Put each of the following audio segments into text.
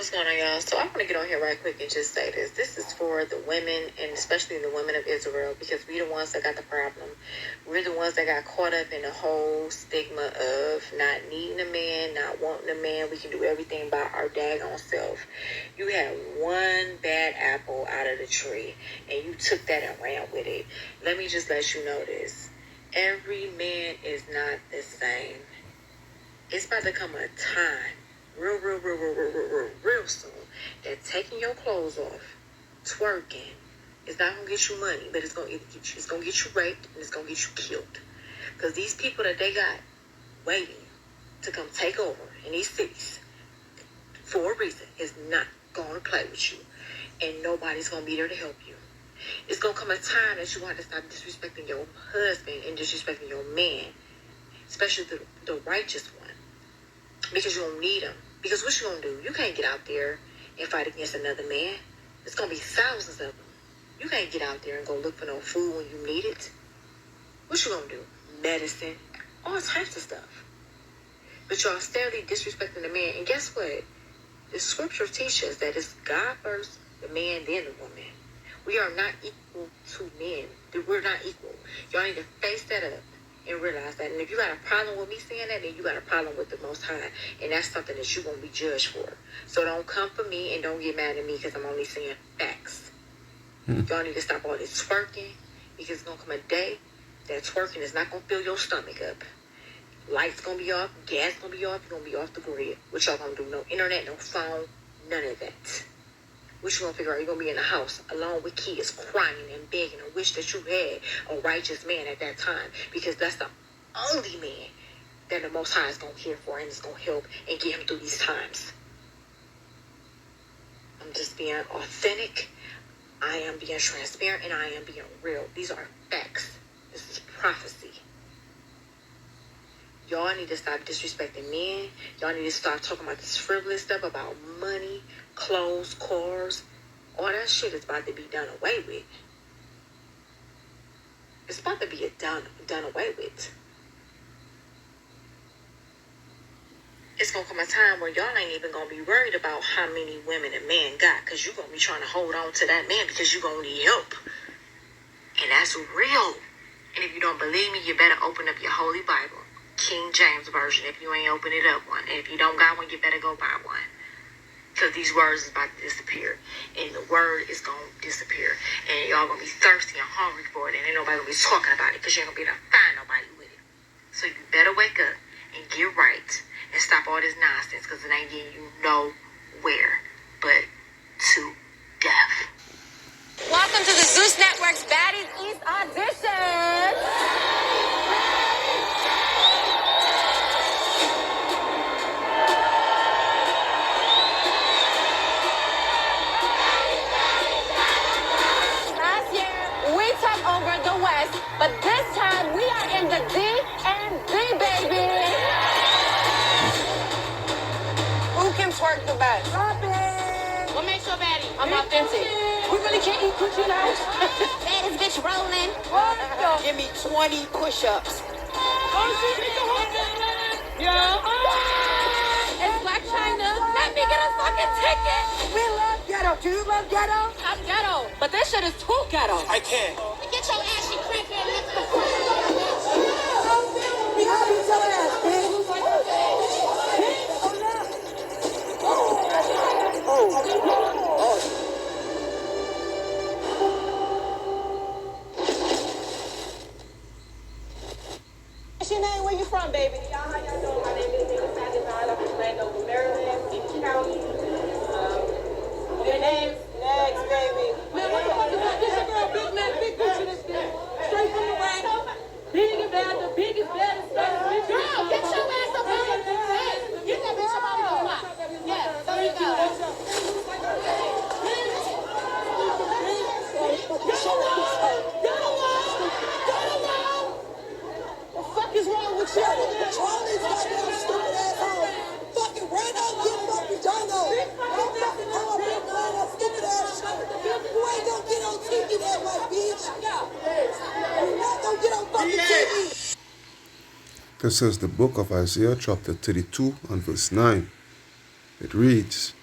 What's going on, y'all? So I want to get on here right quick and just say this. This is for the women, and especially the women of Israel, because we're the ones that got the problem. We're the ones that got caught up in the whole stigma of not needing a man, not wanting a man. We can do everything by our daggone self. You had one bad apple out of the tree, and you took that and ran with it. Let me just let you know this. Every man is not the same. It's about to come a time real soon that taking your clothes off, twerking, is not gonna get you money, but it's gonna get you raped and it's gonna get you killed. Because these people that they got waiting to come take over in these cities for a reason is not gonna play with you, and nobody's gonna be there to help you. It's gonna come a time that you want to stop disrespecting your husband and disrespecting your man, especially the righteous one. Because you don't need them. Because what you gonna do? You can't get out there and fight against another man. It's gonna be thousands of them. You can't get out there and go look for no food when you need it. What you gonna do? Medicine, all types of stuff. But y'all steadily disrespecting the man. And guess what? The scripture teaches that it's God first, the man, then the woman. We are not equal to men. We're not equal. Y'all need to face that up and realize that. And if you got a problem with me saying that, then you got a problem with the Most High. And that's something that you're going to be judged for. So don't come for me and don't get mad at me because I'm only saying facts. Y'all need to stop all this twerking, because it's going to come a day that twerking is not going to fill your stomach up. Lights going to be off, gas going to be off, you're going to be off the grid. What y'all going to do? No internet, no phone, none of that. What you gonna figure out? You're gonna be in the house alone with kids, crying and begging and wish that you had a righteous man at that time, because that's the only man that the Most High is gonna care for and is gonna help and get him through these times. I'm just being authentic. I am being transparent, and I am being real. These are facts. This is prophecy. Y'all need to stop disrespecting men. Y'all need to start talking about this frivolous stuff about money, clothes, cars. All that shit is about to be done away with. It's about to be done away with. It's going to come a time where y'all ain't even going to be worried about how many women a man got, because you're going to be trying to hold on to that man because you're going to need help. And that's real. And if you don't believe me, you better open up your Holy Bible. King James Version, if you ain't open it up one. And if you don't got one, you better go buy one. Because these words is about to disappear. And the word is going to disappear. And y'all going to be thirsty and hungry for it. And ain't nobody going to be talking about it, because you ain't going to be able to find nobody with it. So you better wake up and get right. And stop all this nonsense, because it ain't getting you nowhere but to death. Welcome to the Zeus Network's Baddies East audition. Last year, we took over the West, but this time we are in the D&D, baby. Who can twerk the best? What makes your baddie? I'm authentic. We really can't eat coochie now. Baddest bitch rolling. Give me 20 push-ups. Yeah. It's Black China. Let me get a fucking ticket. We love ghetto. Do you love ghetto? I'm ghetto. But this shit is too ghetto. I can't. Get your ashy cracker and let's go. We have each other ass, bitch. What's your name? Where you from, baby? Y'all, how y'all doing? My name is Nina Sagadon. I'm from Landover, Maryland, Eaton County. Your name? Next, baby. Man, what the fuck is that? This your girl, Big Mac, Big Gucci, this bitch. Straight from the rack. Big and bad, the biggest, baddest, bitch. Girl, get your ass up here. Hey, get that bitch up on the block. Yeah, there you go. The fuck is wrong with you? All these goddamn stupid assholes. Fucking ran out, get fucking Django. Don't fucking come up here doing that stupid ass shit. You ain't gonna get on TV that way, bitch. You're not gonna get on fucking TV. This is the book of Isaiah, chapter 32 and verse 9. It reads,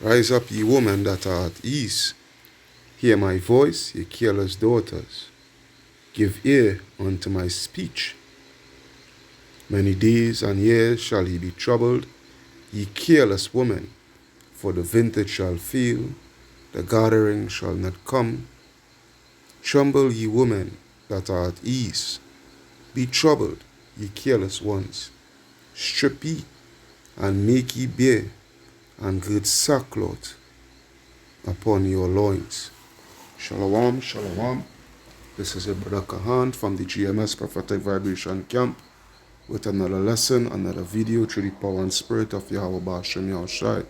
Rise up, ye women that are at ease. Hear my voice, ye careless daughters. Give ear unto my speech. Many days and years shall he be troubled, ye careless women, for the vintage shall fail, the gathering shall not come. Tremble, ye women that are at ease. Be troubled, ye careless ones. Strip ye, and make ye bare, and gird sackcloth upon your loins. Shalom, shalom. This is your brother Kahan from the GMS Prophetic Vibration Camp with another lesson, another video through the power and spirit of Yahweh Ba'ashem Yahushai.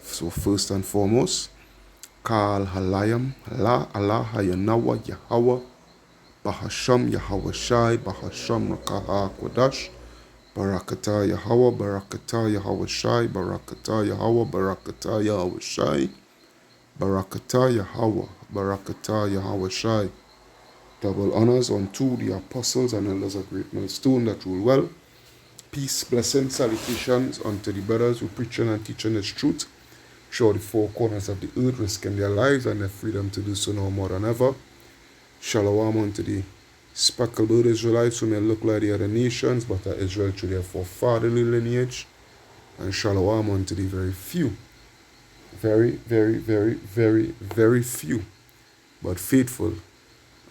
So first and foremost, Kal Halayim, Allah Hayanawa Yahweh, Bahasham Yahweh Shai, Bahasham Rakaha Kodash, Barakata Yahweh, Barakata Yahweh Shai, Barakata Yahweh, Barakata Yahweh Shai, Barakata Yahweh, Barakata Yahweh Shai. Double honors unto the apostles and elders of Great Millstone that rule well. Peace, blessings, salutations unto the brothers who preaching and teaching this truth throughout the four corners of the earth, risking their lives and their freedom to do so now more than ever. Shalom unto the speckled bird Israelites who may look like the other nations, but are Israel through their forefatherly lineage. And shalom unto the very few, very, very, very, very, very few, but faithful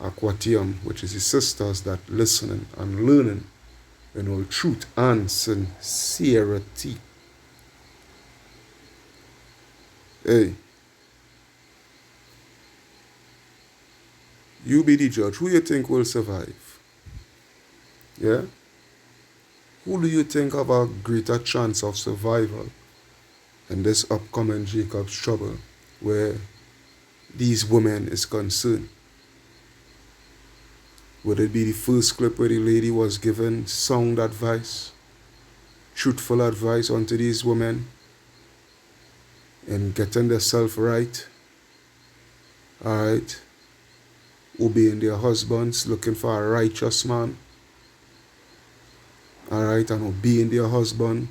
Aquatium, which is the sisters that listening and learning in all truth and sincerity. Hey, you be the judge. Who you think will survive? Yeah? Who do you think have a greater chance of survival in this upcoming Jacob's trouble where these women is concerned? Would it be the first clip where the lady was given sound advice, truthful advice unto these women in getting themselves right, alright, obeying their husbands, looking for a righteous man, alright, and obeying their husband,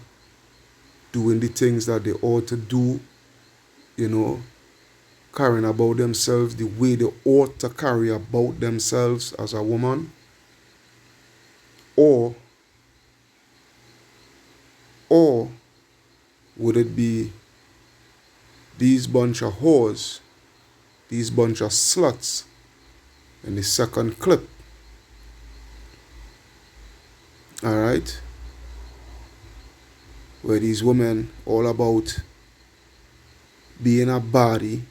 doing the things that they ought to do, you know, carrying about themselves the way they ought to carry about themselves as a woman? Or would it be these bunch of whores, these bunch of sluts in the second clip? Alright? Where these women all about being a body,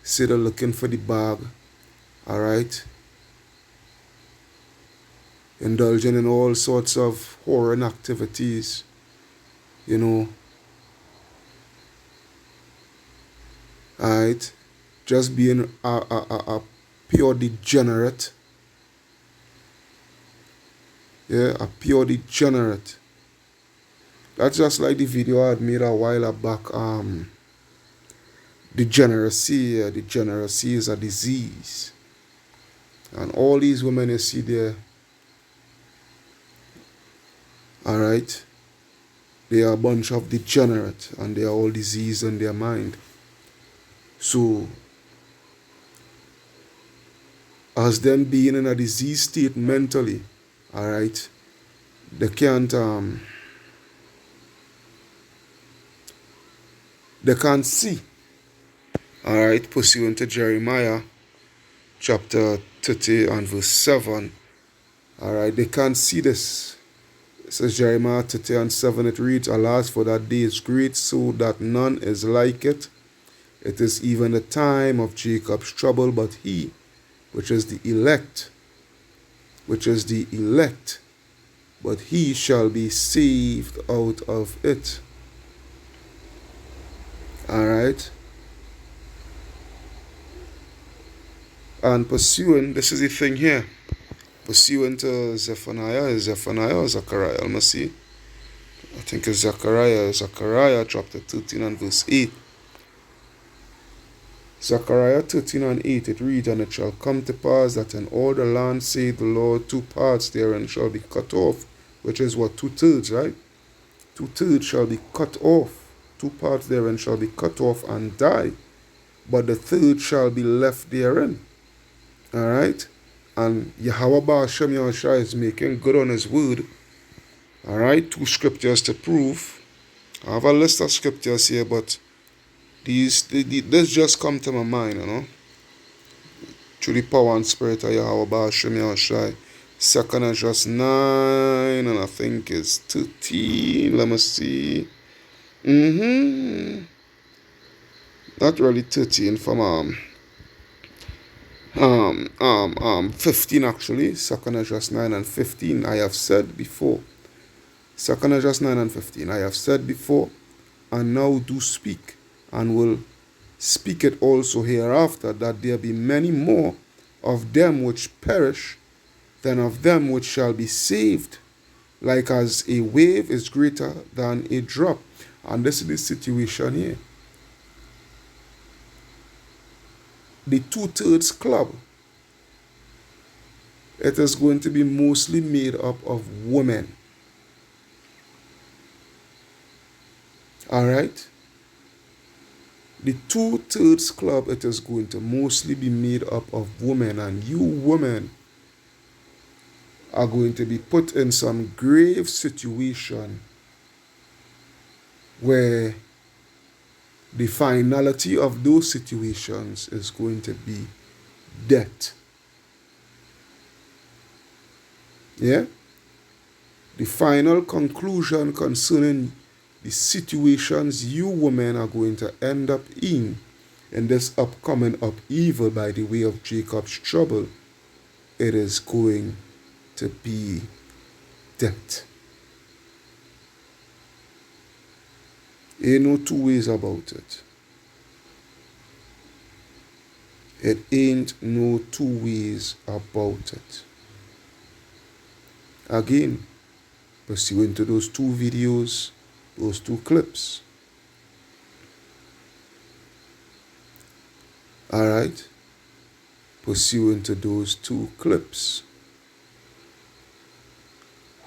say they're looking for the bag, alright? Indulging in all sorts of whoring activities, you know. Alright? Just being a pure degenerate. Yeah, a pure degenerate. That's just like the video I had made a while back. Degeneracy is a disease. And all these women you see there, alright, they are a bunch of degenerate and they are all diseased in their mind. So, as them being in a diseased state mentally, alright, they can't see. Alright, pursuant to Jeremiah chapter 30 and verse 7. Alright, they can't see this. It says Jeremiah 30 and 7, it reads, Alas, for that day is great, so that none is like it. It is even the time of Jacob's trouble, but he, which is the elect, but he shall be saved out of it. Alright? And pursuing, this is the thing here, pursuing to Zephaniah or Zechariah, let me see. I think it's Zechariah chapter 13 and verse 8. Zechariah 13 and 8, it reads, And it shall come to pass that in all the land, saith the Lord, 2 parts therein shall be cut off, which is what, 2/3, right? 2/3 shall be cut off, two parts therein shall be cut off and die, but the third shall be left therein. Alright? And Yahweh Ba'ashem Yahushua is making good on his word. Alright? 2 scriptures to prove. I have a list of scriptures here, but this just come to my mind, you know. Through the power and spirit of Yahweh Ba'ashem Yahushua. 2nd Esdras 9, and I think it's 13. Let me see. Not really 13, from 15 actually. 2nd Esdras 9 and 15. I have said before. 2nd Esdras 9 and 15. I have said before, and now do speak, and will speak it also hereafter, that there be many more of them which perish than of them which shall be saved, like as a wave is greater than a drop. And this is the situation here. The 2/3 club, it is going to be mostly made up of women. Alright? The 2/3 club, it is going to mostly be made up of women, and you women are going to be put in some grave situation where the finality of those situations is going to be death. Yeah? The final conclusion concerning the situations you women are going to end up in this upcoming upheaval by the way of Jacob's trouble, it is going to be death. Ain't no two ways about it. It ain't no two ways about it. Again, pursuant to those 2 videos, those 2 clips. Alright? Pursuant to those 2 clips.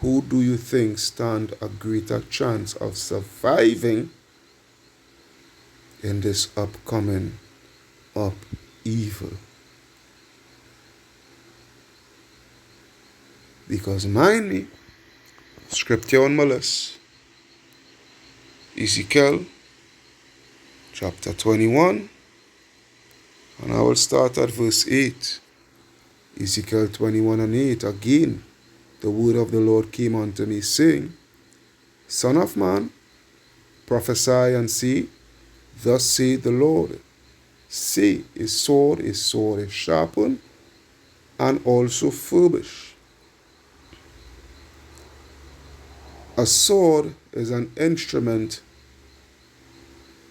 Who do you think stand a greater chance of surviving in this upcoming upheaval? Because mind me, scripture on my list, Ezekiel chapter 21, and I will start at verse 8. Ezekiel 21 and 8. Again, the word of the Lord came unto me, saying, Son of man, prophesy and say, Thus saith the Lord, say, a sword is sharpened, and also furbished. A sword is an instrument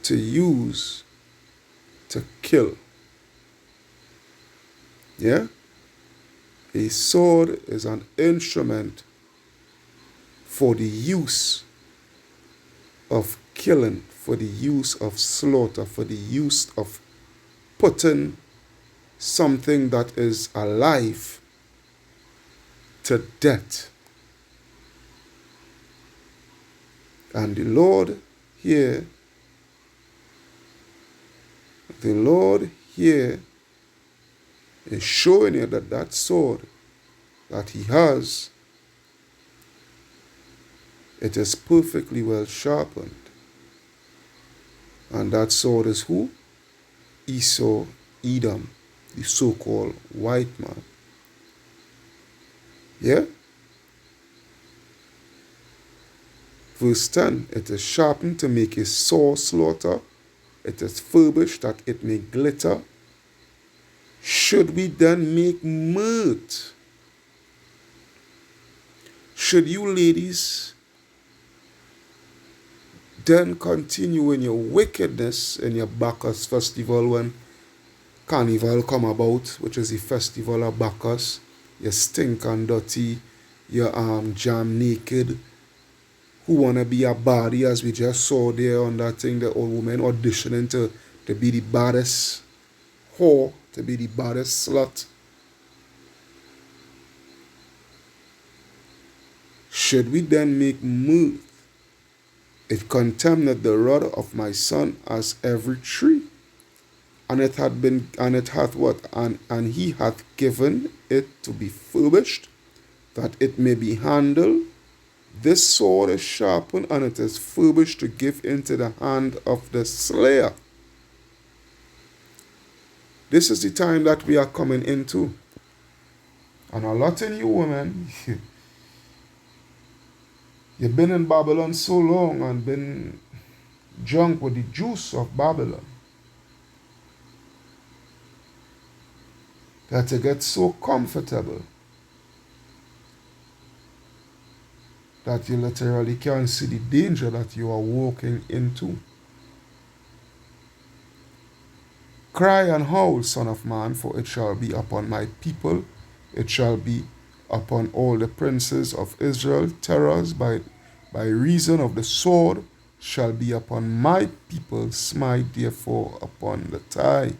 to use to kill. Yeah? A sword is an instrument for the use of killing, for the use of slaughter, for the use of putting something that is alive to death. And the Lord here is showing you that that sword that he has, it is perfectly well sharpened. And that sword is who? Esau, Edom, the so-called white man. Yeah? Verse 10, it is sharpened to make a sore slaughter. It is furbished that it may glitter. Should we then make mirth? Should you ladies then continue in your wickedness in your Bacchus festival when Carnival come about, which is the festival of Bacchus? You stink and dirty, you jam naked. Who wanna be a body, as we just saw there on that thing, the old woman auditioning to be the baddest whore, to be the baddest slut. Should we then make mirth It contemned the rod of my son as every tree. And it hath what? And he hath given it to be furbished, that it may be handled. This sword is sharpened, and it is furbished to give into the hand of the slayer. This is the time that we are coming into. And a lot of you women, you've been in Babylon so long and been drunk with the juice of Babylon that you get so comfortable that you literally can't see the danger that you are walking into. Cry and howl, Son of Man, for it shall be upon my people, it shall be upon all the princes of Israel. Terrors by reason of the sword shall be upon my people. Smite therefore upon the thigh.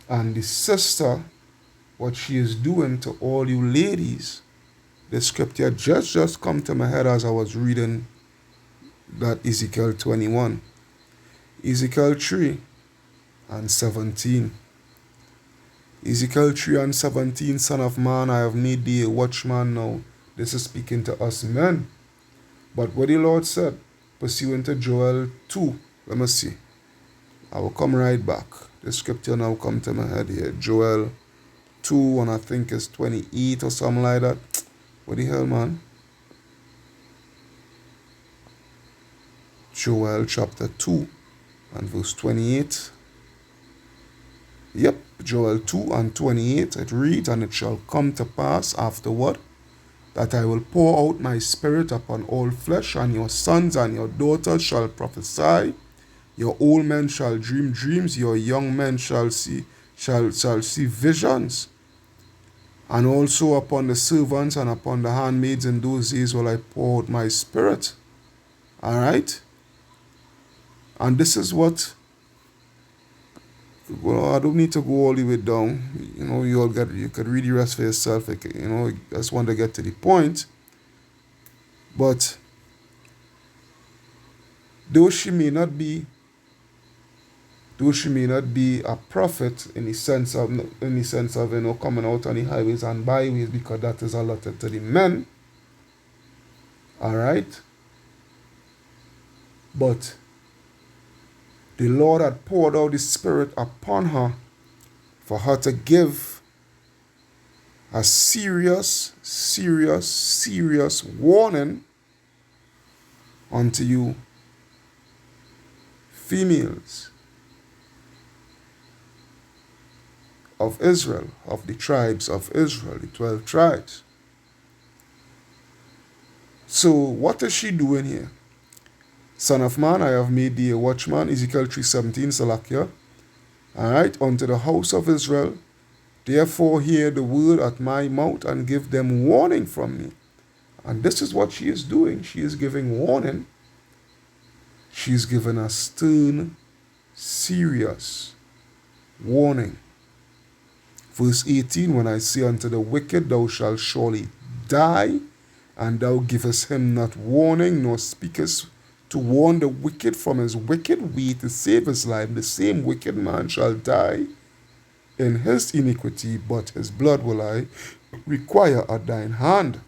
And the sister, what she is doing to all you ladies, the scripture just come to my head as I was reading that Ezekiel 21. Ezekiel 3 and 17. Ezekiel 3 and 17, Son of man, I have made thee a watchman now. This is speaking to us men. But what the Lord said, pursuant to Joel 2, let me see. I will come right back. The scripture now come to my head here. Joel 2, and I think it's 28 or something like that. What the hell, man? Joel chapter 2 and verse 28. Yep, Joel 2 and 28. It reads, and it shall come to pass afterward that I will pour out my spirit upon all flesh, and your sons and your daughters shall prophesy. Your old men shall dream dreams, your young men shall see visions. And also upon the servants and upon the handmaids in those days will I pour out my spirit. Alright? And this is what, well, I don't need to go all the way down. You know, you could read the rest for yourself. You know, I just want to get to the point. But though she may not be a prophet in the sense of you know, coming out on the highways and byways, because that is allotted to the men. Alright? But the Lord had poured out the Spirit upon her for her to give a serious warning unto you females of Israel, of the tribes of Israel, the 12 tribes. So what is she doing here? Son of man, I have made thee a watchman, Ezekiel 3:17, Salakia. Alright, unto the house of Israel, therefore hear the word at my mouth and give them warning from me. And this is what she is doing. She is giving warning. She is giving a stern, serious warning. Verse 18, when I say unto the wicked, thou shalt surely die, and thou givest him not warning, nor speakest to warn the wicked from his wicked way to save his life, the same wicked man shall die in his iniquity, but his blood will I require at thine hand.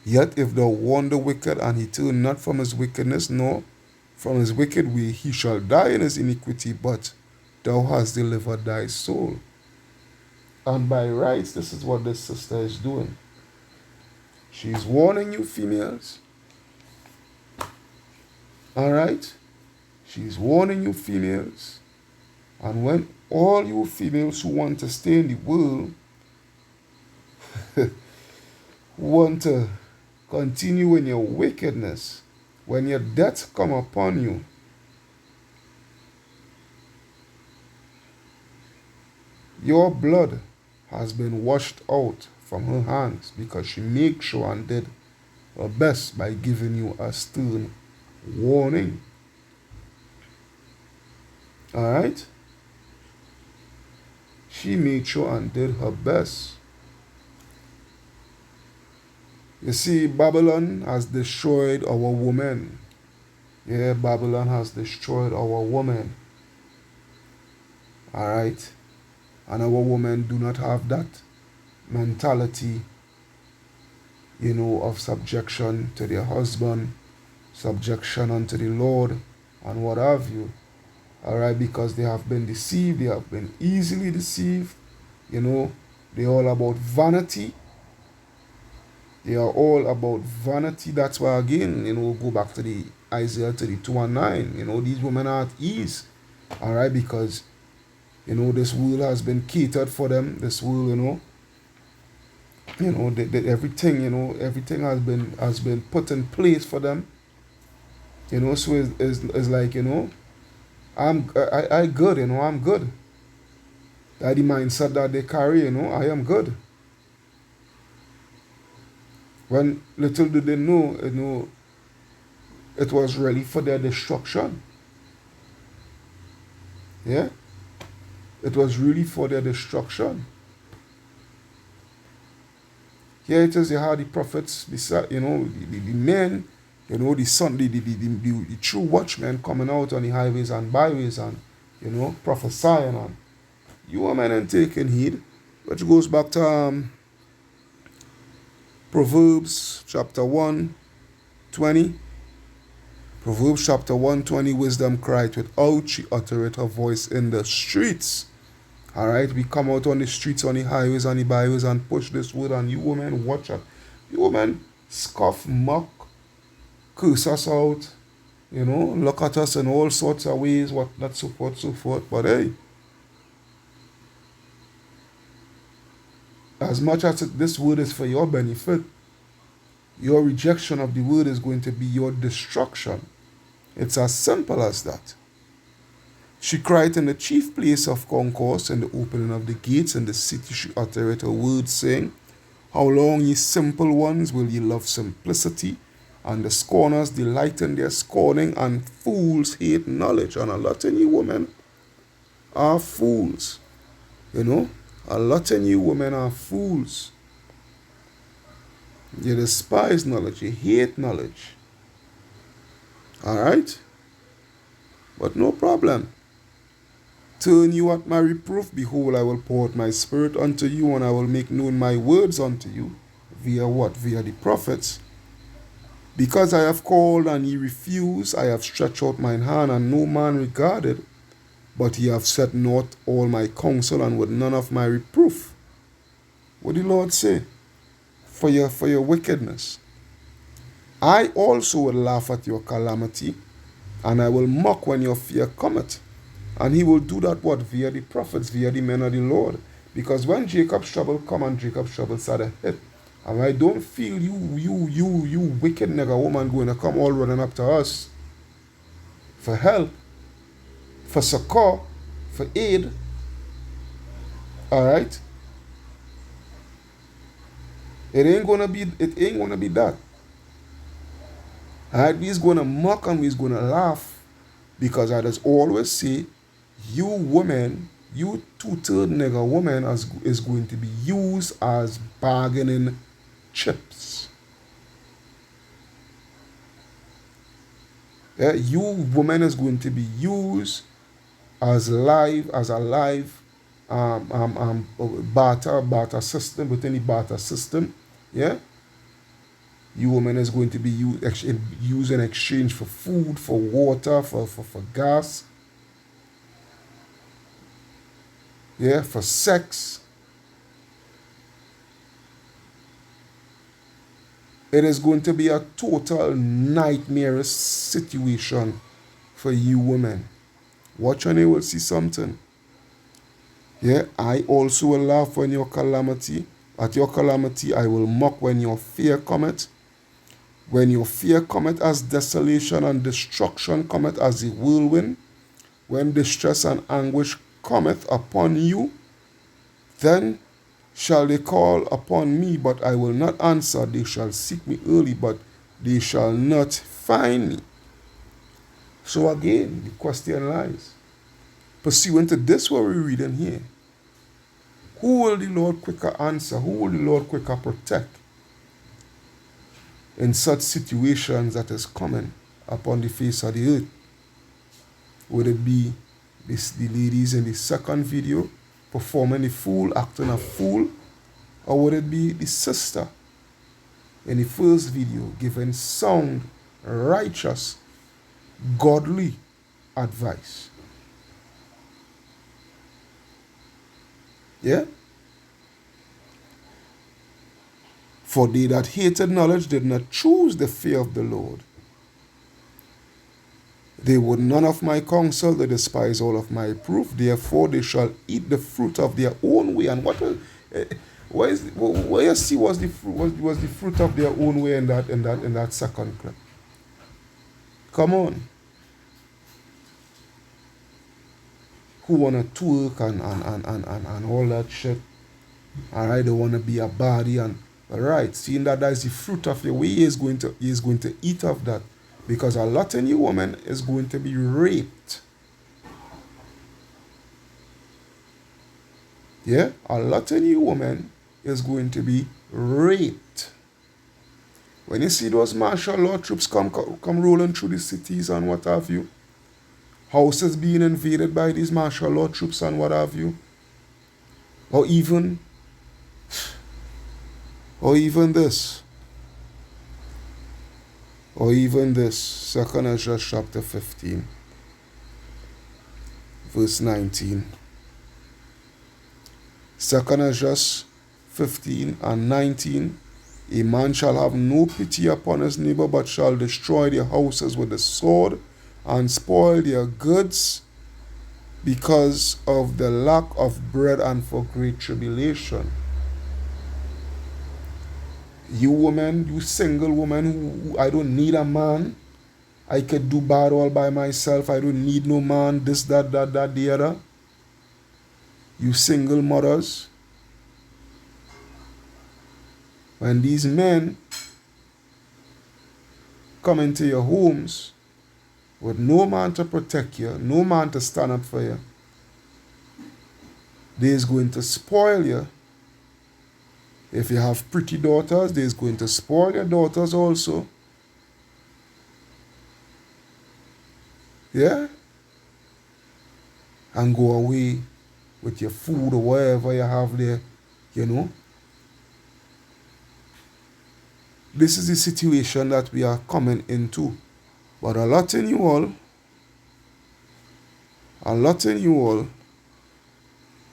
Yet if thou warn the wicked, and he turn not from his wickedness, nor from his wicked way, he shall die in his iniquity, but thou hast delivered thy soul. And by rights, this is what this sister is doing. She's warning you females. Alright? She's warning you females. And when all you females who want to stay in the world, who want to continue in your wickedness, when your death come upon you, your blood has been washed out from her hands, because she made sure and did her best by giving you a stern warning. Alright? She made sure and did her best. You see, Babylon has destroyed our women. Yeah, Babylon has destroyed our women. Alright? And our women do not have that mentality, of subjection to their husband, subjection unto the Lord, and what have you. Alright, because they have been deceived, they have been easily deceived. They're all about vanity. They are all about vanity. That's why, again, we'll go back to the Isaiah 32:9. These women are at ease. Alright, because, this world has been catered for them. This world, everything has been put in place for them. So it's like, I good, I'm good. That the mindset that they carry, I am good. When little did they know, it was really for their destruction. Yeah? It was really for their destruction. Here it is, you had the prophets, the men, the son, the true watchmen coming out on the highways and byways and, prophesying on. You women ain't taking heed. Which goes back to Proverbs chapter 1:20. Proverbs chapter 1:20, wisdom cried without she uttereth her voice in the streets. Alright, we come out on the streets, on the highways, on the byways and push this word, and you women watch it. You women scoff, mock, curse us out, look at us in all sorts of ways, what not, so forth. But hey, as much as this word is for your benefit, your rejection of the word is going to be your destruction. It's as simple as that. She cried in the chief place of concourse, in the opening of the gates, in the city she uttered her words, saying, How long, ye simple ones, will ye love simplicity? And the scorners delight in their scorning, and fools hate knowledge. And a lot of you women are fools. A lot of you women are fools. You despise knowledge. You hate knowledge. Alright? But no problem. Turn you at my reproof. Behold, I will pour out my spirit unto you, and I will make known my words unto you. Via what? Via the prophets. Because I have called, and ye refuse, I have stretched out mine hand, and no man regarded. But ye have set not all my counsel, and with none of my reproof. What did the Lord say? For your wickedness. I also will laugh at your calamity, and I will mock when your fear cometh. And he will do that what? Via the prophets, via the men of the Lord. Because when Jacob's trouble come and Jacob's trouble started hit, and I don't feel you wicked nigger woman going to come all running up to us for help, for succor, for aid. Alright? It ain't gonna be that. Alright, we's gonna mock and we's gonna laugh, because I just always say, you women, you two-third nigger woman is going to be used as bargaining chips. Yeah, you woman is going to be used as a live barter system, within the barter system. Yeah, you woman is going to be used in exchange for food, for water, for gas. Yeah, for sex. It is going to be a total nightmare situation for you women. Watch and you will see something. Yeah, I also will laugh when your calamity. At your calamity, I will mock when your fear cometh. When your fear cometh as desolation and destruction cometh as a whirlwind. When distress and anguish cometh upon you, then shall they call upon me, but I will not answer. They shall seek me early, but they shall not find me. So again, the question lies. Pursuant to this, what we're reading here, who will the Lord quicker answer? Who will the Lord quicker protect? in such situations that is common upon the face of the earth. Would it be the ladies in the second video performing the fool, acting a fool? Or would it be the sister in the first video giving sound, righteous, godly advice? Yeah? For they that hated knowledge did not choose the fear of the Lord. They would none of my counsel, they despise all of my reproof. Therefore they shall eat the fruit of their own way. And where you see was the fruit of their own way in that second clip? Come on. Who wanna twerk and all that shit? Alright, they wanna be a body and alright, seeing that is the fruit of your way, he is going to eat of that. Because a lot of you women is going to be raped. Yeah? A lot of you women is going to be raped. When you see those martial law troops come rolling through the cities and what have you, houses being invaded by these martial law troops and what have you, or even this, 2 Ezra chapter 15, verse 19. 2 Ezra 15 and 19. A man shall have no pity upon his neighbor, but shall destroy their houses with the sword, and spoil their goods, because of the lack of bread and for great tribulation. You women, you single woman who I don't need a man. I could do bad all by myself. I don't need no man. This, that, the other. You single mothers. When these men come into your homes with no man to protect you, no man to stand up for you, they is going to spoil you. If you have pretty daughters, they is going to spoil your daughters also. Yeah? And go away with your food or whatever you have there, you know. This is the situation that we are coming into. But a lot in you all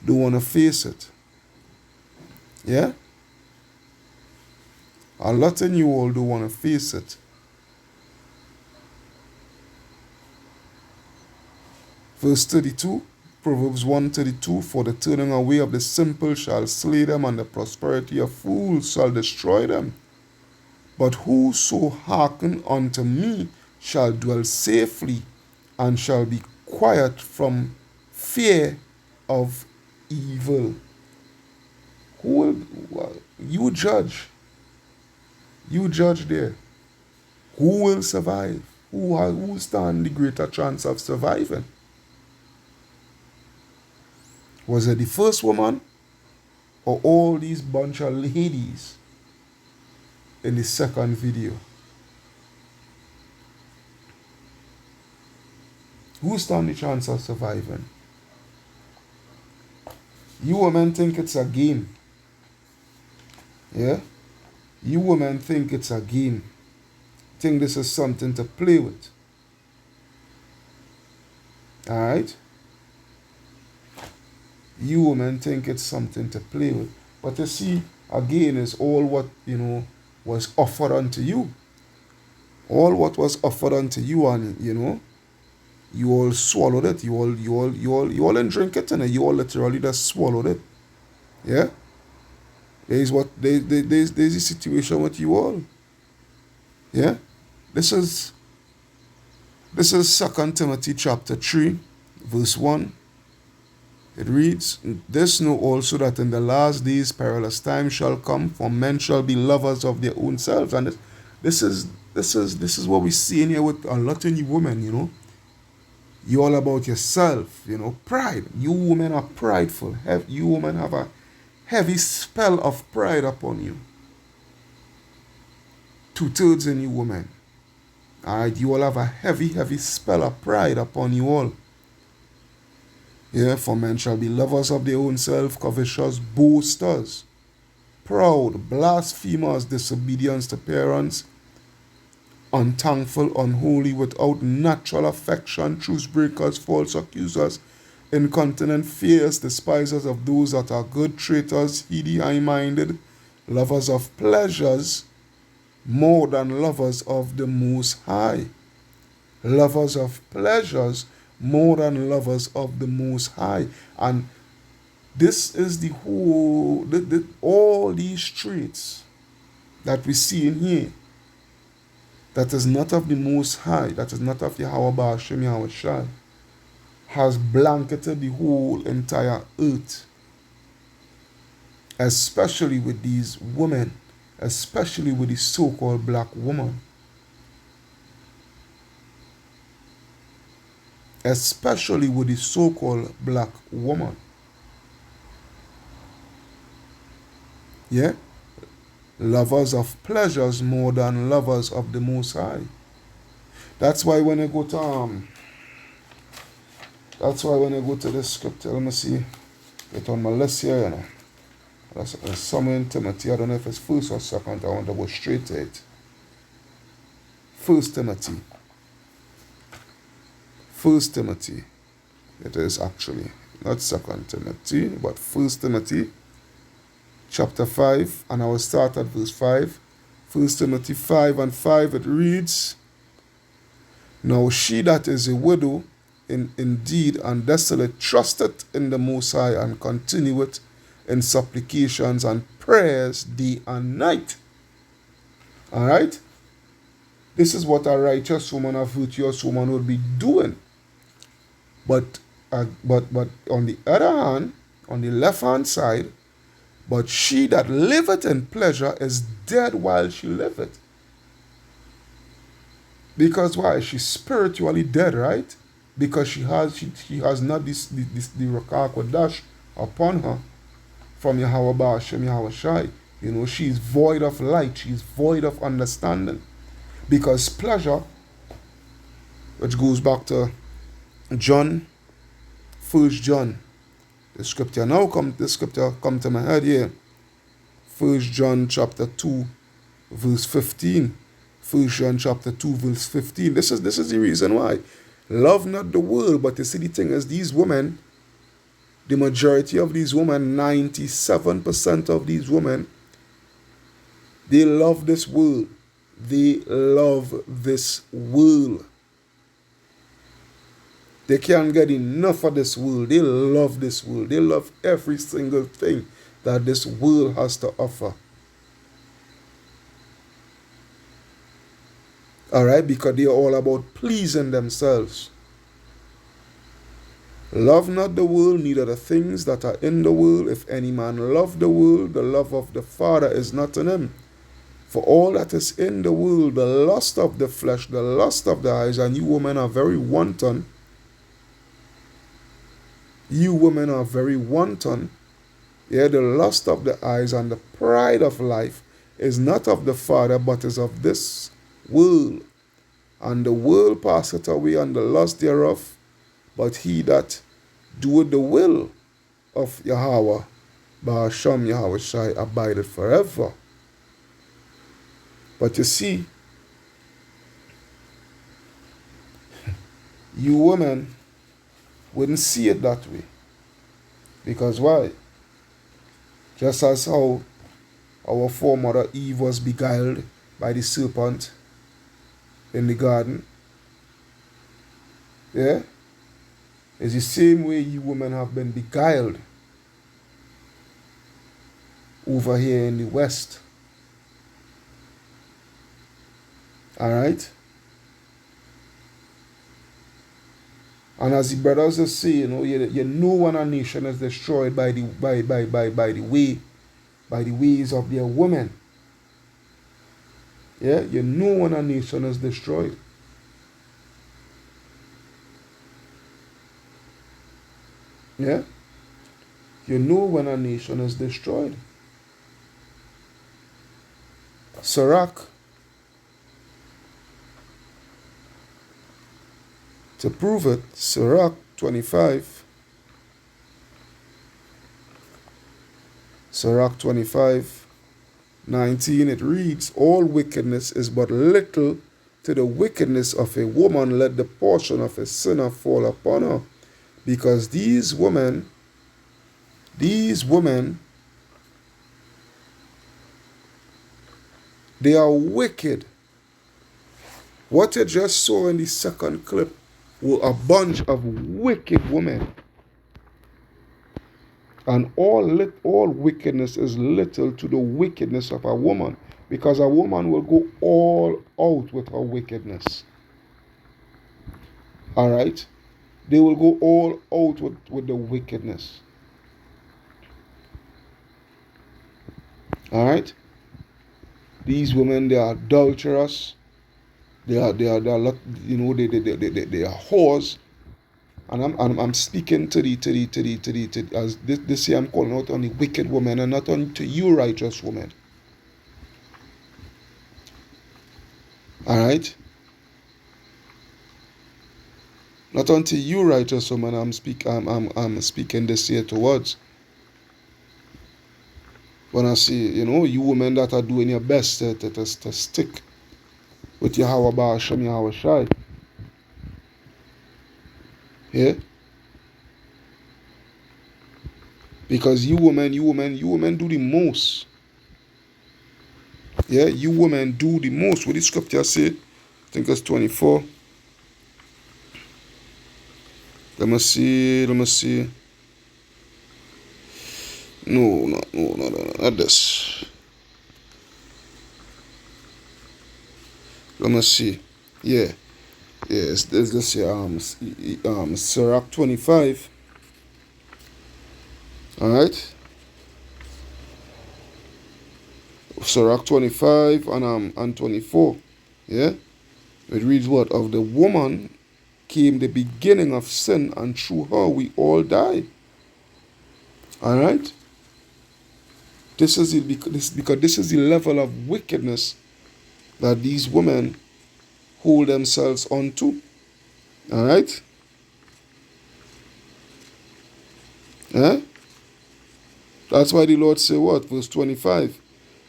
don't want to face it. Yeah? A lot in you all don't want to face it. Verse 32, Proverbs 1:32, for the turning away of the simple shall slay them, and the prosperity of fools shall destroy them. But whoso hearken unto me shall dwell safely, and shall be quiet from fear of evil. You judge. You judge there. Who will survive? Who stand the greater chance of surviving? Was it the first woman, or all these bunch of ladies in the second video? Who stand the chance of surviving? You women think it's a game. Yeah? You women think it's a game. Think this is something to play with. Alright? You women think it's something to play with. But you see, again, is all what, was offered unto you. All what was offered unto you, and, you all swallowed it. You all didn't drink it, and you all literally just swallowed it. Yeah? There's a situation with you all. Yeah? This is 2 Timothy chapter 3, verse 1. It reads, this know also that in the last days perilous times shall come, for men shall be lovers of their own selves. And this is what we see in here with a lot of you women, You all about yourself, pride. You women are prideful. You women have a heavy spell of pride upon you. 2/3 in you women. Alright, you all have a heavy, heavy spell of pride upon you all. Yeah, for men shall be lovers of their own self, covetous, boasters, proud, blasphemers, disobedience to parents, unthankful, unholy, without natural affection, truce breakers, false accusers, incontinent, fierce, despisers of those that are good, traitors, heady, high-minded, lovers of pleasures more than lovers of the Most High. Lovers of pleasures more than lovers of the Most High. And this is the whole, all these traits that we see in here, that is not of the Most High, that is not of Yahweh Ba'ashem Yahweh Shai, has blanketed the whole entire earth, especially with these women, especially with the so-called black woman. Especially with the so-called black woman. Yeah? Lovers of pleasures more than lovers of the Most High. That's why when I go to this scripture, let me see, get on my list here, you know. That's somewhere in Timothy. I don't know if it's first or second. I want to go straight to it. First Timothy. It is actually not Second Timothy, but First Timothy, chapter 5, and I will start at verse 5. First Timothy 5 and 5, it reads, Now she that is a widow, indeed and desolate, trusteth in the Most High, and continueth in supplications and prayers day and night. Alright? This is what a righteous woman, a virtuous woman would be doing. But on the other hand, on the left hand side, but she that liveth in pleasure is dead while she liveth. Because why? She's spiritually dead, right? Because she has not the Rakah Kodash upon her from Yahweh Ba'ashem Yahweh Shai. You know, she's void of light, she's void of understanding. Because pleasure, which goes back to John, 1 John, the scripture come to my head here. 1 John chapter 2, verse 15. 1 John chapter 2, verse 15. This is the reason why. Love not the world, but you see the thing is, these women, the majority of these women, 97% of these women, they love this world. They love this world. They can't get enough of this world. They love this world. They love every single thing that this world has to offer. Alright, because they are all about pleasing themselves. Love not the world, neither the things that are in the world. If any man love the world, the love of the Father is not in him. For all that is in the world, the lust of the flesh, the lust of the eyes, and you women are very wanton. You women are very wanton. Yeah, the lust of the eyes and the pride of life is not of the Father, but is of this world. And the world passeth away, and the lust thereof, but he that doeth the will of Yahweh, Ba'ashem Yahweh Shai, abideth forever. But you see, you women wouldn't see it that way. Because why? Just as how our foremother Eve was beguiled by the serpent in the garden. Yeah? It's the same way you women have been beguiled over here in the West. Alright? And as the brothers just say, you know when a nation is destroyed by the ways of their women. Yeah, you know when a nation is destroyed. Yeah? You know when a nation is destroyed. Sirach To prove it, Sirach 25, Sirach 25:19, it reads, all wickedness is but little to the wickedness of a woman, let the portion of a sinner fall upon her. Because these women, they are wicked. What you just saw in the second clip were a bunch of wicked women. And all wickedness is little to the wickedness of a woman, because a woman will go all out with her wickedness. All right? They will go all out with the wickedness. All right? These women, they are adulterous. They are they are whores. And I'm speaking to as this year I'm calling out on the wicked woman and not on to you righteous woman. All right? Not unto you righteous woman I'm speaking this year towards. When I see, you women that are doing your best to stick with your Yahweh Ba'ashem, Yahweh Shai. Yeah? Because you women do the most. Yeah, you women do the most. What the scripture say? I think it's 24. Let me see. No, not this. Let me see. Yeah. It's this Sirach 25. Alright? Sirach 25 and 24. Yeah? It reads what? Of the woman came the beginning of sin, and through her we all die. Alright? This is because this is the level of wickedness that these women hold themselves onto. Alright? Yeah? That's why the Lord say what? Verse 25.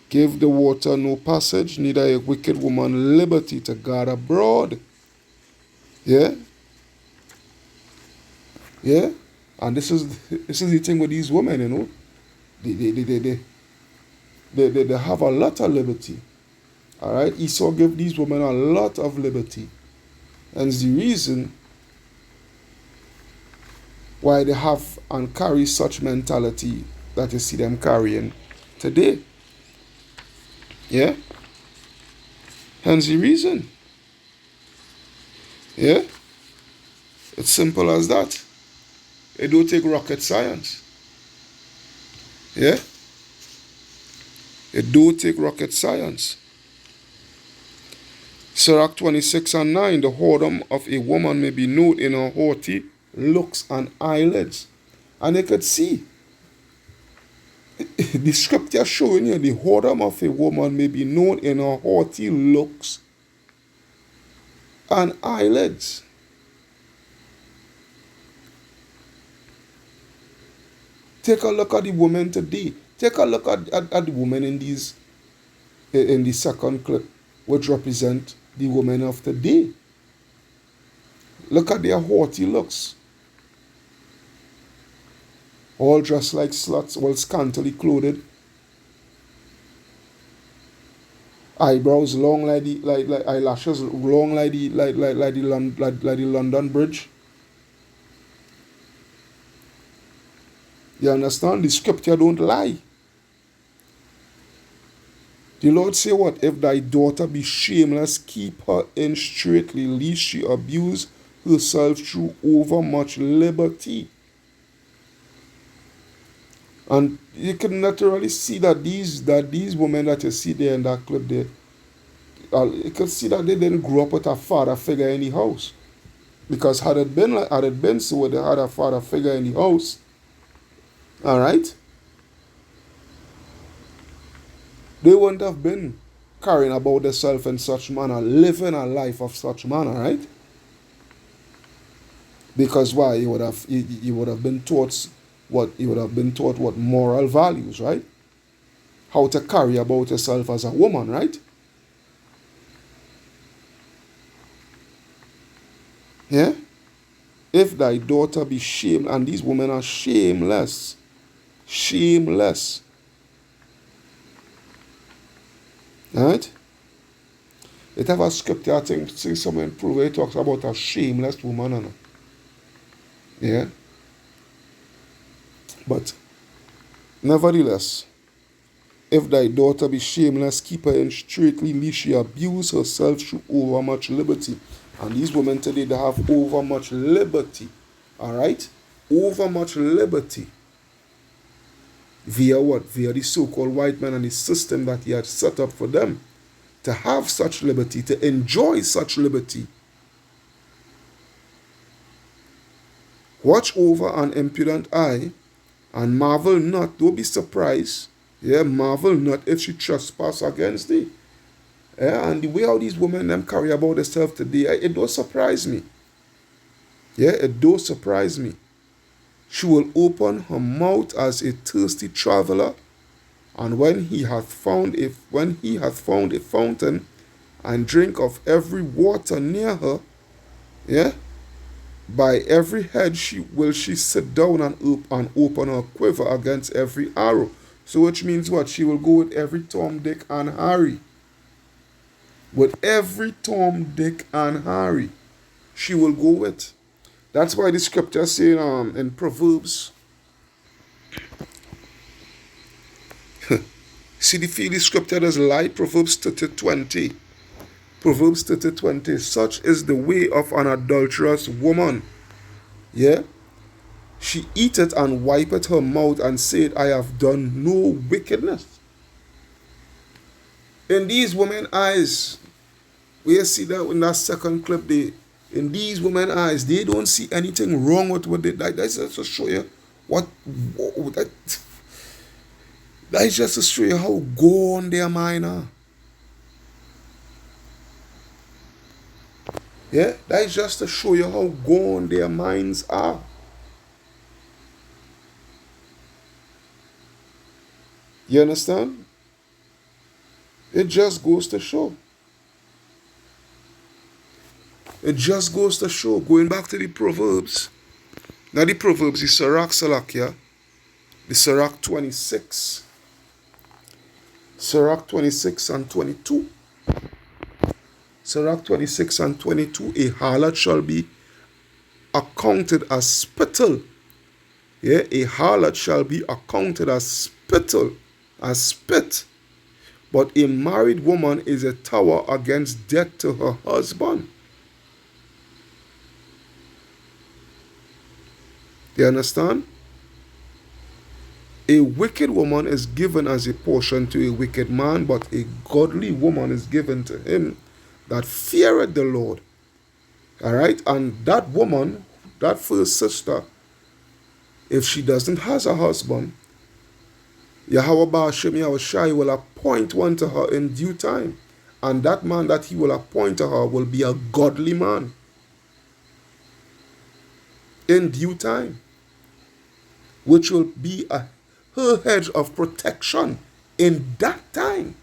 Give the water no passage, neither a wicked woman liberty to guard abroad. Yeah? Yeah? And this is the thing with these women, They have a lot of liberty. Alright? Esau gave these women a lot of liberty. And it's the reason why they have and carry such mentality that you see them carrying today. Yeah? Hence the reason. Yeah? It's simple as that. It don't take rocket science. Yeah? It don't take rocket science. Sirach 26:9, the whoredom of a woman may be known in her haughty looks and eyelids. And you could see the scripture showing you the whoredom of a woman may be known in her haughty looks and eyelids. Take a look at the woman today. Take a look at the woman in the second clip, which represent the women of today. Look at their haughty looks. All dressed like sluts, all scantily clothed. Eyebrows long like eyelashes long like the London Bridge. You understand? The scripture don't lie. The Lord say what? If thy daughter be shameless, keep her in straitly, lest she abuse herself through overmuch liberty. And you can naturally see that these women that you see there in that clip there, you can see that they didn't grow up with a father figure in the house. Because had it been so, they had a father figure in the house. Alright? They wouldn't have been carrying about themselves in such manner, living a life of such manner, right? Because why? You would have been taught what moral values, right? How to carry about yourself as a woman, right? Yeah? If thy daughter be shamed, and these women are shameless. Shameless. Right? It have a scripture, I think, see somewhere in Proverbs, it talks about a shameless woman. You know? Yeah? But, nevertheless, if thy daughter be shameless, keep her in straitly, lest she abuse herself through overmuch liberty. And these women today, they have overmuch liberty. Alright? Overmuch liberty. Via what? Via the so-called white man and the system that he had set up for them. To have such liberty, to enjoy such liberty. Watch over an impudent eye, and marvel not, don't be surprised. Yeah, marvel not if she trespass against thee. Yeah, and the way how these women them carry about themselves today, it don't surprise me. Yeah, it don't surprise me. She will open her mouth as a thirsty traveler, and when he hath found a fountain, and drink of every water near her, yeah, by every head she sit down and open her quiver against every arrow. So which means what? She will go with every Tom, Dick, and Harry. With every Tom, Dick, and Harry, she will go with. That's why the scripture saying in Proverbs. See the scripture does lie. Proverbs 30:20. Proverbs 30:20. Such is the way of an adulterous woman. Yeah. She eateth and wipeth her mouth and said, I have done no wickedness. In these women's eyes, we see that in that second clip, in these women's eyes, they don't see anything wrong with what they did. That's just to show you that's just to show you how gone their mind are. Yeah, that's just to show you how gone their minds are. You understand? It just goes to show. It just goes to show. Going back to the Proverbs. Now the Proverbs, the Sirach Salakia, the Sirach 26. Sirach 26 and 22. Sirach 26 and 22. A harlot shall be accounted as spittle. Yeah, a harlot shall be accounted as spittle, as spit. But a married woman is a tower against death to her husband. You understand? A wicked woman is given as a portion to a wicked man, but a godly woman is given to him that feareth the Lord. Alright? And that woman, that first sister, if she doesn't have a husband, Yahweh Ba'ashem Yahushai will appoint one to her in due time. And that man that he will appoint to her will be a godly man. In due time. Which will be her hedge of protection in that time.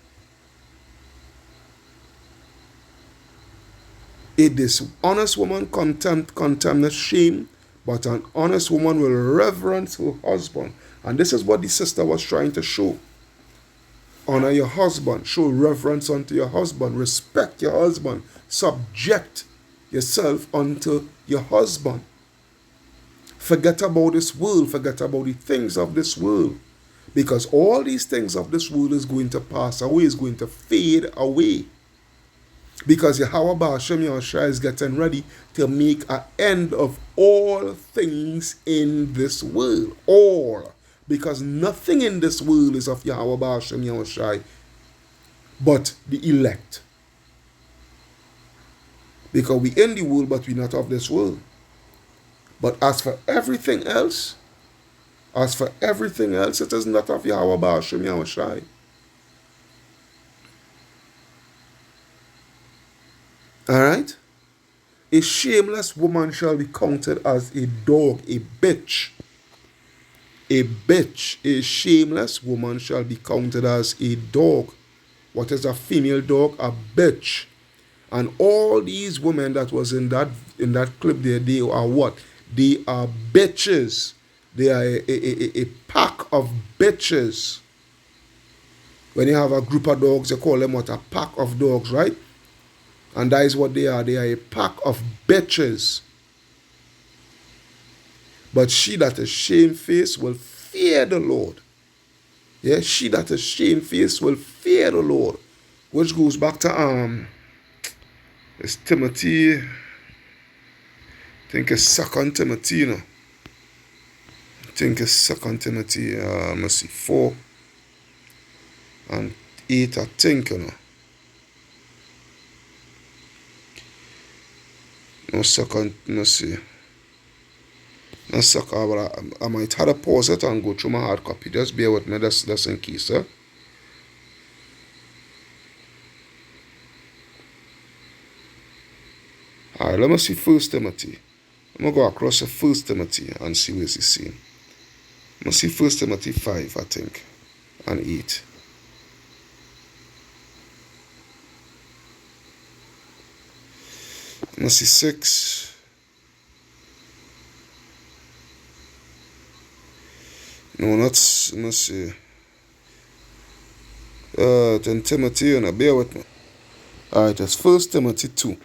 A dishonest woman contemneth shame, but an honest woman will reverence her husband. And this is what the sister was trying to show. Honor your husband. Show reverence unto your husband. Respect your husband. Subject yourself unto your husband. Forget about this world. Forget about the things of this world. Because all these things of this world is going to pass away. Is going to fade away. Because Yahweh Ba'ashem Yahushua is getting ready to make an end of all things in this world. All. Because nothing in this world is of Yahweh Ba'ashem Yahushua but the elect. Because we in the world, but we not of this world. But as for everything else, it is not of Yahweh Ba'ashem Yahushua. Alright? A shameless woman shall be counted as a dog, a bitch. A bitch. A shameless woman shall be counted as a dog. What is a female dog? A bitch. And all these women that was in that clip there, they are what? They are bitches. They are a pack of bitches. When you have a group of dogs, you call them what? A pack of dogs, right? And that is what they are. They are a pack of bitches. But she that is shamefaced will fear the Lord. Yeah, she that is shamefaced will fear the Lord. Which goes back to it's Timothy. I think it's 2 Timothy, you know. I think it's 2 Timothy, let's see, 4 and 8, I think, you know. No second, let's see. No second, but I might have to pause it and go through my hard copy. Just bear with me, that's in case, sir. Alright, let me see 1 Timothy. I'm going to go across to 1 Timothy and see where's he saying. I'm going to see 1 Timothy 5, I think, and 8. I'm going to see 6. No, not, let me see. Then Timothy, you know, bear with me. Alright, that's 1 Timothy 2.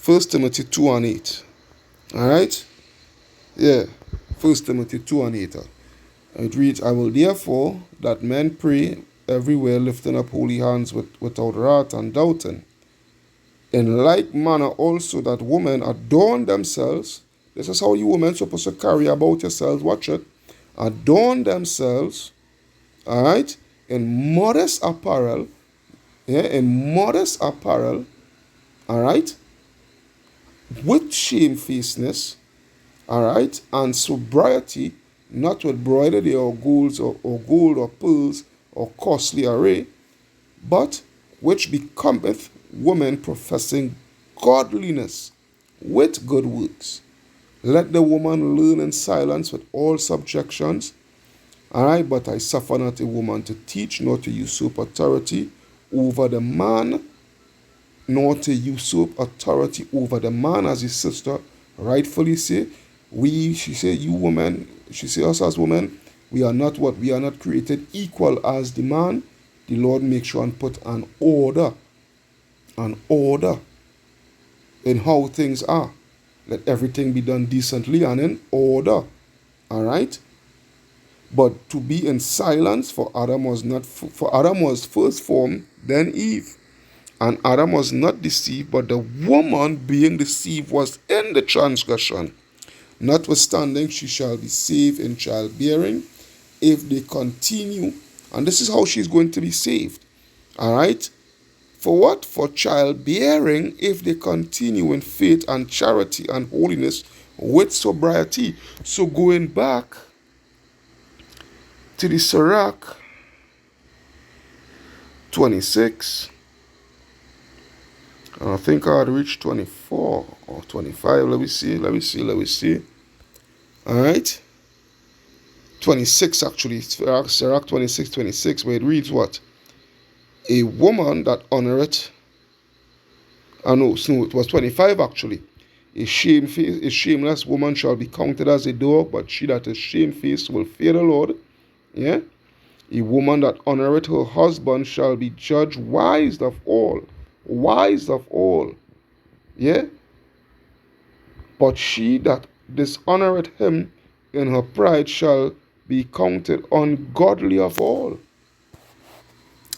1 Timothy 2 and 8. Alright? Yeah. 1 Timothy 2 and 8. It reads, I will therefore that men pray everywhere, lifting up holy hands without wrath and doubting. In like manner also that women adorn themselves. This is how you women supposed to carry about yourselves. Watch it. Adorn themselves. Alright? In modest apparel. Yeah, in modest apparel. Alright? With shamefacedness, alright, and sobriety, not with broidery or gold or pearls or costly array, but which becometh women professing godliness with good works. Let the woman learn in silence with all subjections. Alright, but I suffer not a woman to teach, nor to usurp authority over the man, nor to usurp authority over the man, as his sister rightfully say. She say, you women, she say us as women, we are not what? We are not created equal as the man. The Lord makes sure and put an order in how things are. Let everything be done decently and in order. Alright? But to be in silence, for Adam was first formed, then Eve. And Adam was not deceived, but the woman being deceived was in the transgression. Notwithstanding, she shall be saved in childbearing if they continue. And this is how she's going to be saved. Alright? For what? For childbearing if they continue in faith and charity and holiness with sobriety. So going back to the Sirach 26. I think I had reached 24 or 25. Let me see. Alright. 26 actually. Sirach 26, where it reads what? A woman that honoreth. No, it was 25 actually. A shameless woman shall be counted as a dog, but she that is shamefaced will fear the Lord. Yeah. A woman that honoreth her husband shall be judged wise of all. Wise of all. Yeah. But she that dishonoreth him in her pride shall be counted ungodly of all.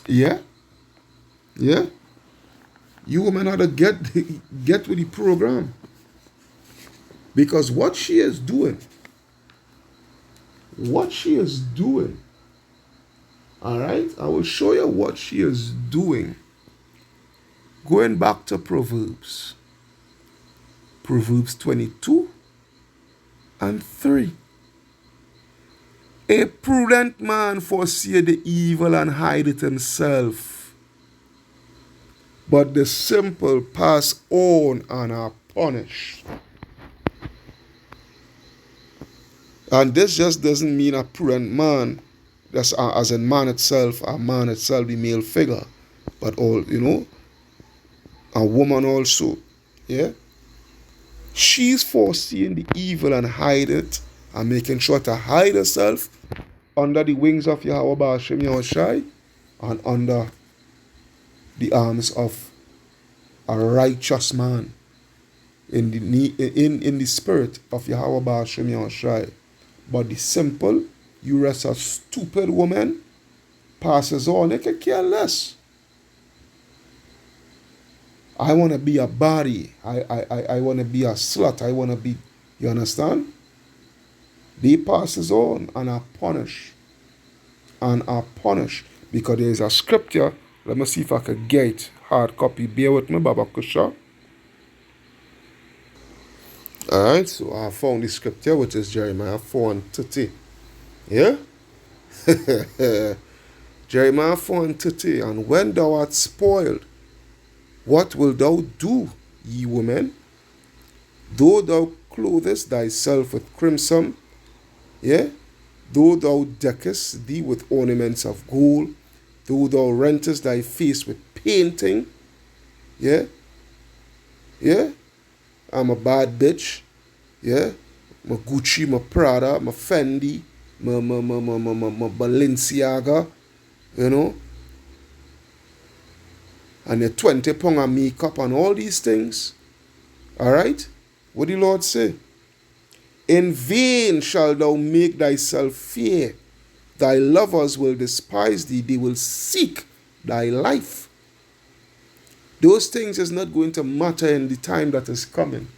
Yeah. Yeah. You women ought to get with the program. Because what she is doing, alright, I will show you what she is doing. Going back to Proverbs 22 and 3. A prudent man foreseeth the evil and hideth himself, but the simple pass on and are punished. And this just doesn't mean a prudent man, that's as in man itself, a man itself, the male figure, but all, a woman also, yeah? She's foreseeing the evil and hide it, and making sure to hide herself under the wings of Yahweh Ba'ashem Yahushai, and under the arms of a righteous man in the spirit of Yahweh Ba'ashem Yahushai. But the simple, you rest a stupid woman, passes on, they can care less. I want to be a body. I want to be a slut. I want to be, you understand? They passes on and are punished. And are punished. Because there is a scripture. Let me see if I can get it. Hard copy. Bear with me, Baba Kusha. Alright, so I found the scripture, which is Jeremiah 4:30. Yeah? Jeremiah 4:30. And when thou art spoiled, what wilt thou do, ye women? Though thou clothest thyself with crimson, yeah? Though thou deckest thee with ornaments of gold, though thou rentest thy face with painting, yeah? Yeah? I'm a bad bitch, yeah? My Gucci, my Prada, my Fendi, my Balenciaga, you know? And the 20 pound of makeup and all these things. Alright? What the Lord say? In vain shalt thou make thyself fear. Thy lovers will despise thee. They will seek thy life. Those things is not going to matter in the time that is coming.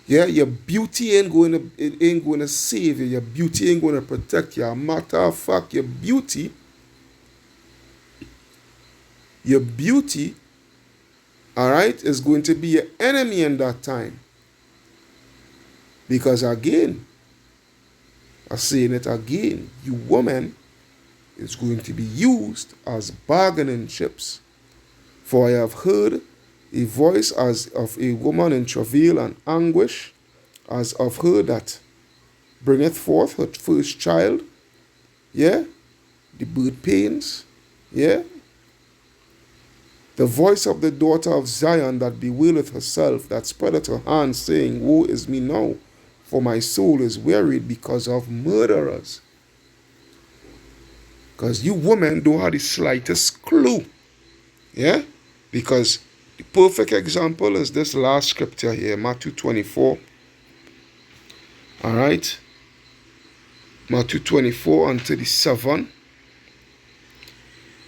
Yeah, your beauty ain't going to save you. Your beauty ain't going to protect you. As a matter of fact, your beauty, alright, is going to be your enemy in that time. Because again, I'm saying it again, you woman is going to be used as bargaining chips. For I have heard a voice as of a woman in travail and anguish, as of her that bringeth forth her first child. Yeah? The birth pains. Yeah? The voice of the daughter of Zion that bewaileth herself, that spreadeth her hands, saying, Woe is me now, for my soul is wearied because of murderers. Because you women don't have the slightest clue. Yeah? Because the perfect example is this last scripture here, Matthew 24. Alright? Matthew 24 and 37.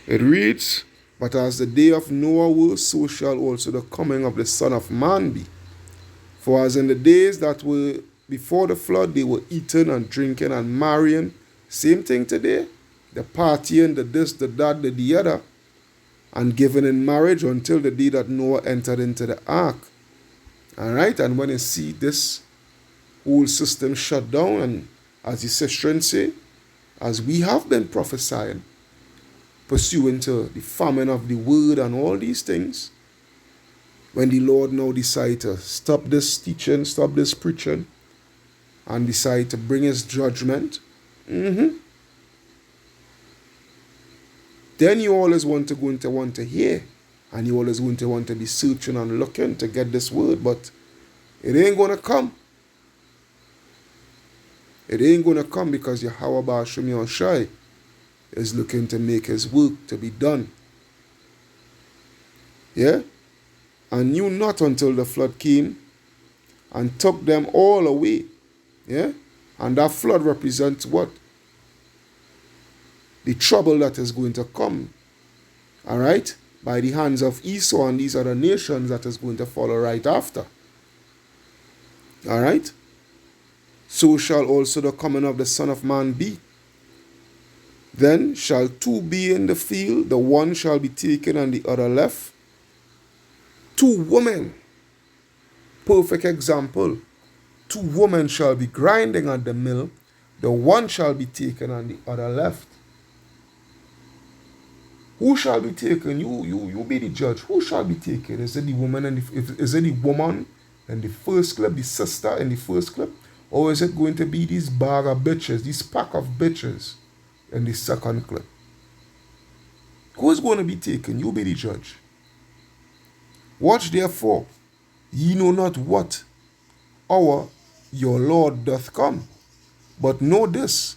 It reads, But as the day of Noah was, so shall also the coming of the Son of Man be. For as in the days that were before the flood, they were eating and drinking and marrying. Same thing today. The partying, the this, the that, the other. And given in marriage until the day that Noah entered into the ark. Alright, and when you see this whole system shut down, and as the sister say, as we have been prophesying, pursuant to the famine of the word and all these things, when the Lord now decide to stop this teaching, stop this preaching, and decide to bring his judgment, then you always want to hear, and you always want to be searching and looking to get this word, but it ain't going to come. It ain't going to come because Yahweh Ba'ashem Yahushai is looking to make his work to be done. Yeah? And knew not until the flood came and took them all away. Yeah? And that flood represents what? The trouble that is going to come. Alright? By the hands of Esau and these other nations that is going to follow right after. Alright? So shall also the coming of the Son of Man be. Then shall two be in the field, the one shall be taken and the other left. Two women, perfect example. Two women shall be grinding at the mill, the one shall be taken and the other left. Who shall be taken? You be the judge. Who shall be taken? Is it the woman and is it the woman in the first clip, the sister in the first clip? Or is it going to be these bag of bitches, these pack of bitches in the second clip? Who is going to be taken? You be the judge. Watch therefore, ye know not what hour your Lord doth come. But know this.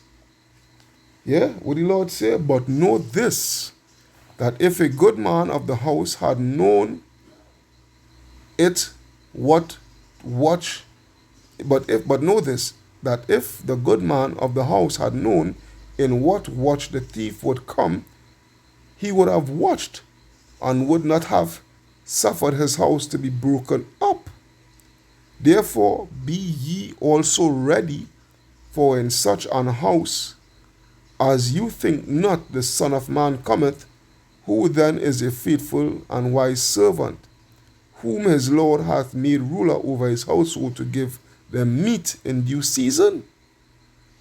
Yeah, what the Lord say? But know this, that if a good man of the house had known it, but know this, that if the good man of the house had known in what watch the thief would come, he would have watched and would not have suffered his house to be broken up. Therefore be ye also ready, for in such an house as you think not the Son of Man cometh, who then is a faithful and wise servant, whom his Lord hath made ruler over his household to give them meat in due season.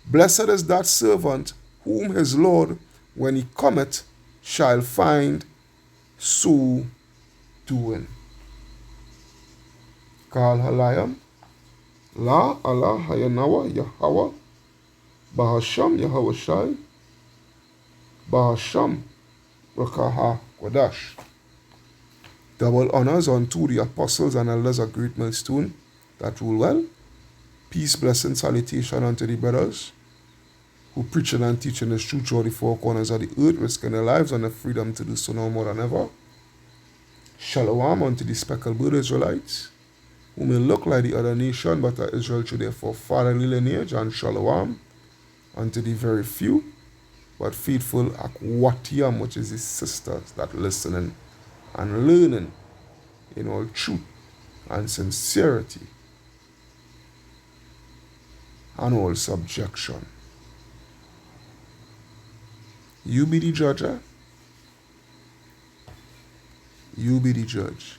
Blessed is that servant whom his Lord, when he cometh, shall find so doing. Kal halayam, la Allah hayanawa Yahweh, Bahasham Yahweh Bahasham Rakaha Kodash. Double honors unto the apostles and elders of Great Millstone that rule well. Peace, blessing, salutation unto the brothers who preaching and teaching the truth throughout the four corners of the earth, risking their lives and the freedom to do so now more than ever. Shalom unto the speckled bird Israelites, who may look like the other nation, but are Israel through their forefatherly lineage, and shalom unto the very few, but faithful Akwatiam, which is his sisters that listening and learning in all truth and sincerity and all subjection. You be the judge, eh? You be the judge.